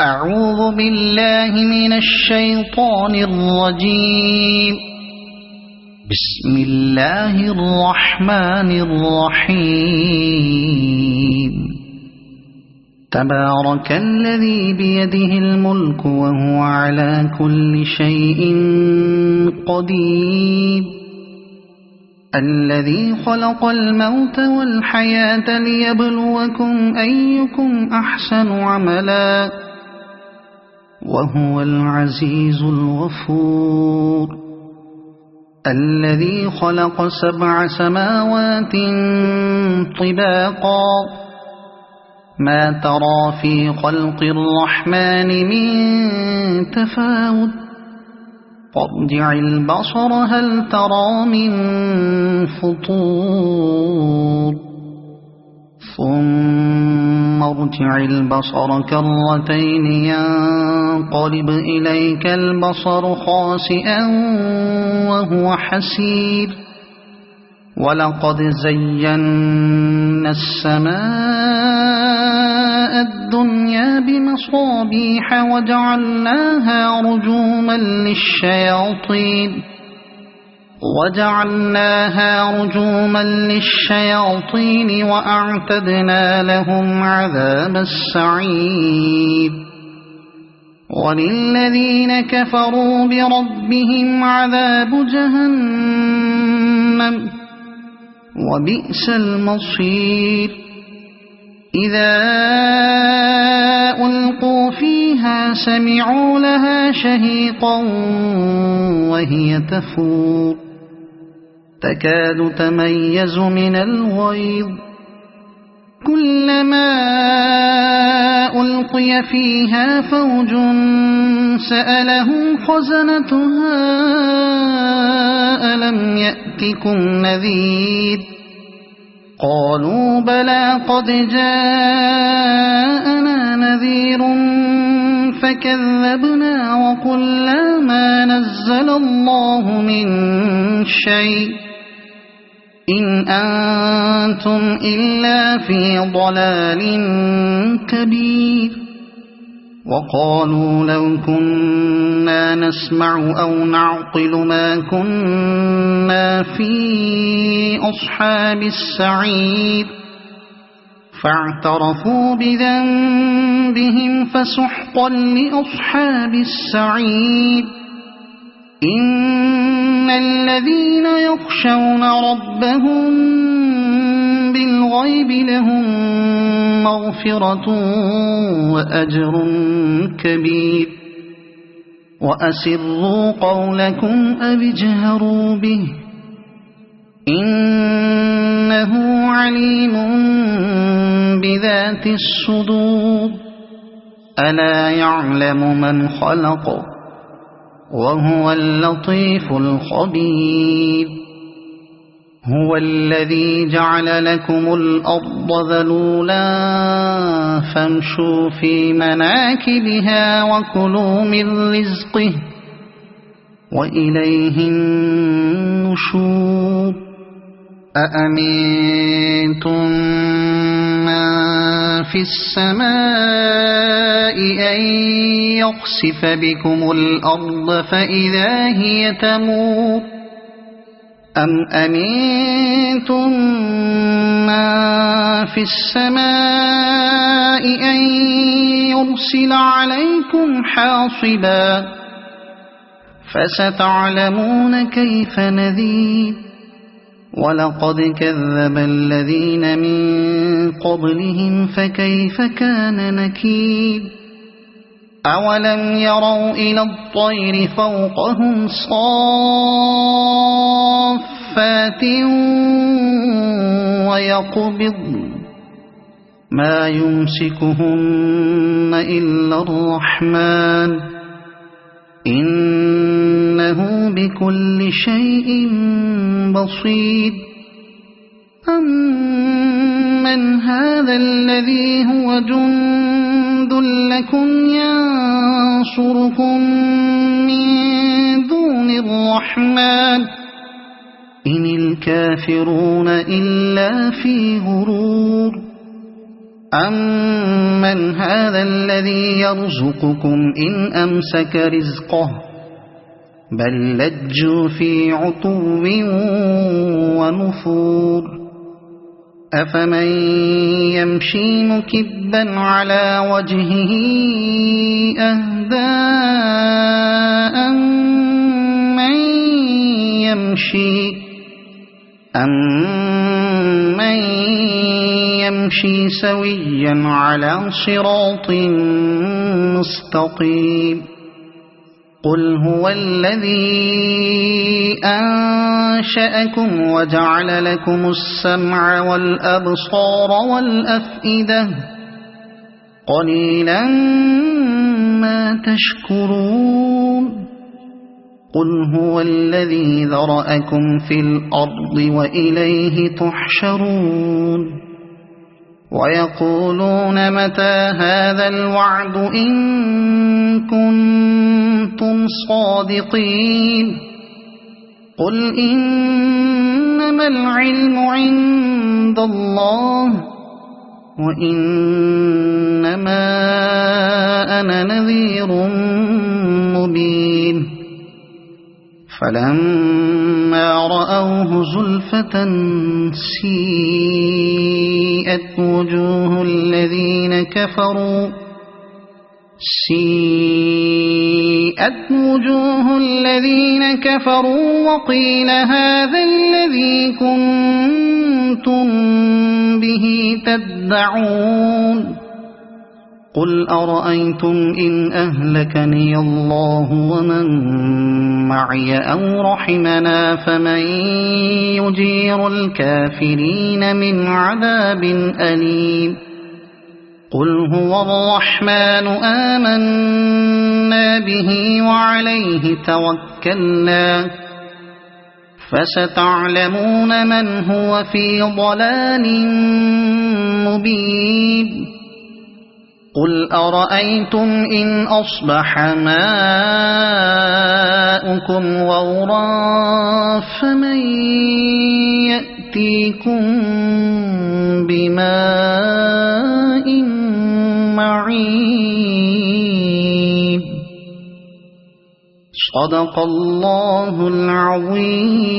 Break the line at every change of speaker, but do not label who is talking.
أعوذ بالله من الشيطان الرجيم. بسم الله الرحمن الرحيم. تبارك الذي بيده الملك وهو على كل شيء قدير. الذي خلق الموت والحياة ليبلوكم أيكم أحسن عملا وهو العزيز الغفور. الذي خلق 7 سماوات طباقا ما ترى في خلق الرحمن من تفاوت فارجع البصر هل ترى من فطور ثم ارجع البصر كرتين ينقلب إليك البصر خاسئا وهو حسير. ولقد زينا السماء الدنيا بمصابيح وجعلناها رجوما للشياطين وأعتدنا لهم عذاب السعير. وللذين كفروا بربهم عذاب جهنم وبئس المصير. إذا ألقوا فيها سمعوا لها شهيقا وهي تفور تكاد تميز من الغيظ. كلما ألقي فيها فوج سألهم خزنتها ألم يأتكم نذير قالوا بلى قد جاءنا نذير فكذبنا وقلنا ما نزل الله من شيء إن أنتم إلا في ضلال كبير. وقالوا لو كنا نسمع أو نعقل ما كنا في أصحاب السعير فاعترفوا بذنبهم فسحقا لأصحاب السعير. إن الذين يخشون ربهم بالغيب لهم مغفرة وأجر كبير. وأسروا قولكم أو اجهروا به إنه عليم بذات الصدور. ألا يعلم من خلق وهو اللطيف الخبير. هو الذي جعل لكم الأرض ذلولا فامشوا في مناكبها وكلوا من رزقه وإليه النشور. أأمنتم من في السماء أن يخسف بكم الأرض فإذا هي تمور أم أمنتم من في السماء أن يرسل عليكم حاصبا فستعلمون كيف نذير. ولقد كذب الذين من قبلهم فكيف كان نكير. أولم يروا إلى الطير فوقهم صافات ويقبضن ما يمسكهن إلا الرحمن إنه بكل شيء بصير. أمن هذا الذي هو جند لكم ينصركم من دون الرحمن إن الكافرون إلا في غرور. أَمَّنْ هَذَا الَّذِي يَرْزُقُكُمْ إِنْ أَمْسَكَ رِزْقَهُ بَلْ لَجُّوا فِي عُتُوٍّ وَنُفُورٍ أَفَمَنْ يَمْشِي مُكِبًّا عَلَى وَجْهِهِ أَهْدَىٰ أَمَّن يَمْشِي سَوِيًّا عَلَى صِرَاطٍ مُّسْتَقِيمٍ قُلْ هُوَ الَّذِي أَنشَأَكُمْ وَجَعَلَ لَكُمُ السَّمْعَ وَالْأَبْصَارَ وَالْأَفْئِدَةَ قَلِيلًا مَا تَشْكُرُونَ قُلْ هُوَ الَّذِي ذَرَأَكُمْ فِي الْأَرْضِ وَإِلَيْهِ تُحْشَرُونَ وَيَقُولُونَ مَتَى هَذَا الْوَعْدُ إِن كُنتُمْ صَادِقِينَ قُلْ إِنَّمَا الْعِلْمُ عِندَ اللَّهِ وَإِنَّمَا أَنَا نَذِيرٌ مُبِينٌ فَلَمَّا رَأَوْهُ زُلْفَةً سِيئَتْ وُجُوهُ الَّذِينَ كَفَرُوا وَقِيلَ هَذَا الَّذِي كُنتُم بِهِ تَدَّعُونَ قُلْ أَرَأَيْتُمْ إِنْ أَهْلَكَنِيَ اللَّهُ وَمَن مَّعِيَ أَوْ رَحِمَنَا فَمَن يُجِيرُ الْكَافِرِينَ مِنْ عَذَابٍ أَلِيمٍ قُلْ هُوَ الرَّحْمَنُ آمَنَّا بِهِ وَعَلَيْهِ تَوَكَّلْنَا فَسَتَعْلَمُونَ مَنْ هُوَ فِي ضَلَالٍ مُّبِينٍ قُلْ أَرَأَيْتُمْ إِنْ أَصْبَحَ مَاؤُكُمْ غَوْرًا فَمَن يَأْتِيكُم بِمَاءٍ مَّعِينٍ صَدَقَ اللَّهُ الْعَظِيمُ.